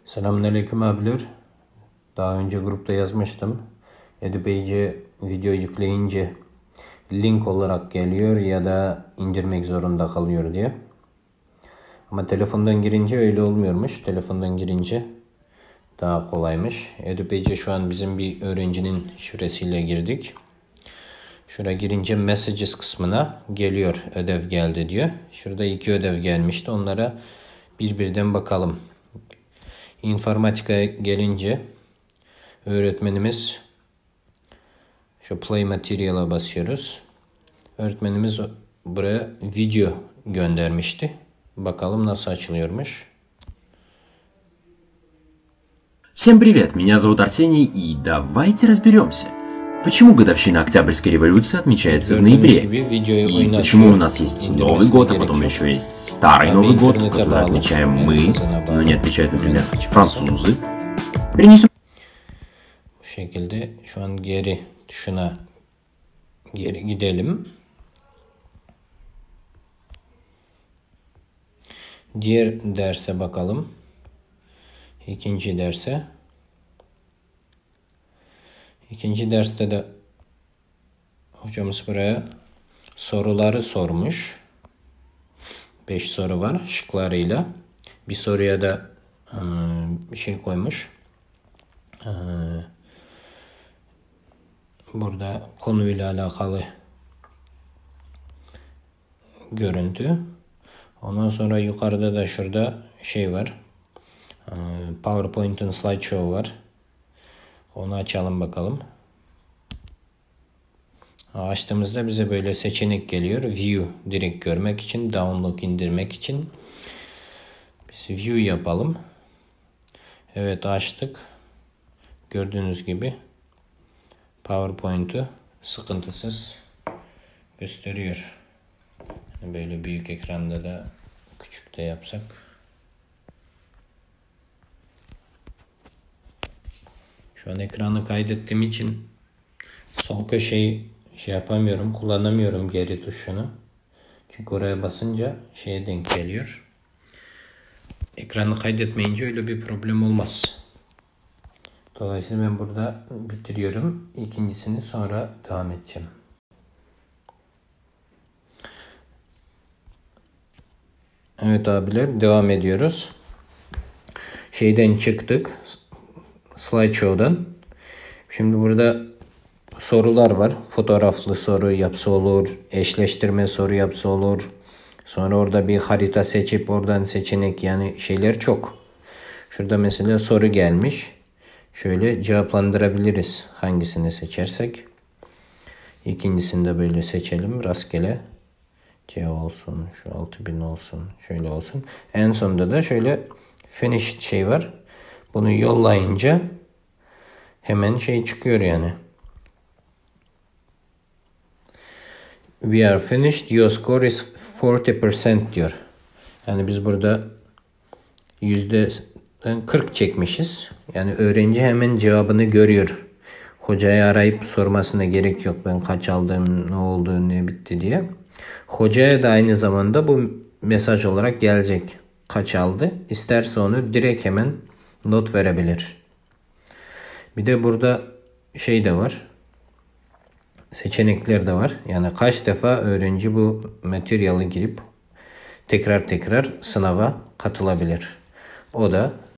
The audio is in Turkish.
Selamünaleyküm abiler. Daha önce grupta yazmıştım. EduPage'e video yükleyince link olarak geliyor ya da indirmek zorunda kalıyor diye. Ama telefondan girince öyle olmuyormuş. Telefondan girince daha kolaymış. EduPage'e şu an bizim bir öğrencinin şifresiyle girdik. Şuraya girince Messages kısmına geliyor. Ödev geldi diyor. Şurada 2 ödev gelmişti. Onlara birbirinden bakalım. İnformatika gelince öğretmenimiz şu Play Material'a basıyoruz. Öğretmenimiz buraya video göndermişti. Bakalım nasıl açılıyormuş. Всем привет, меня зовут Арсений, и давайте разберемся, почему годовщина Октябрьской революции отмечается в ноябре, и почему у нас есть Новый год, а потом еще есть Старый Новый год, который отмечаем мы, но не отмечают, например, французы. Перенесем. Bu şekilde şu an geri tuşuna geri gidelim. Diğer derse bakalım. İkinci derse. İkinci derste de hocamız buraya soruları sormuş. 5 soru var şıklarıyla. Bir soruya da bir şey koymuş. Burada konuyla alakalı görüntü. Ondan sonra yukarıda da şurada şey var. PowerPoint'un slideshow var. Onu açalım bakalım. Açtığımızda bize böyle seçenek geliyor. View direkt görmek için, download indirmek için. Biz view yapalım. Evet, açtık. Gördüğünüz gibi PowerPoint'u sıkıntısız gösteriyor. Böyle büyük ekranda da küçük de yapsak. Şu an ekranı kaydettiğim için sol köşeyi yapamıyorum, kullanamıyorum geri tuşunu. Çünkü oraya basınca şeye denk geliyor. Ekranı kaydetmeyince öyle bir problem olmaz. Dolayısıyla ben burada bitiriyorum. İkincisini sonra devam edeceğim. Evet abiler, devam ediyoruz. Şeyden çıktık. Slideshow'dan. Şimdi burada sorular var. Fotoğraflı soru yapsa olur. Eşleştirme soru yapsa olur. Sonra orada bir harita seçip oradan seçenek, yani şeyler çok. Şurada mesela soru gelmiş. Şöyle cevaplandırabiliriz hangisini seçersek. İkincisini de böyle seçelim rastgele. C olsun, şu 6000 olsun, şöyle olsun. En sonunda da şöyle finish şey var. Bunu yollayınca hemen şey çıkıyor yani. We are finished. Your score is 40% diyor. Yani biz burada %40 çekmişiz. Yani öğrenci hemen cevabını görüyor. Hocayı arayıp sormasına gerek yok. Ben kaç aldım, ne oldu, ne bitti diye. Hocaya da aynı zamanda bu mesaj olarak gelecek. Kaç aldı? İsterse onu direkt hemen not verebilir. Bir de burada şey de var. Seçenekler de var. Yani kaç defa öğrenci bu materyali girip tekrar sınava katılabilir. O da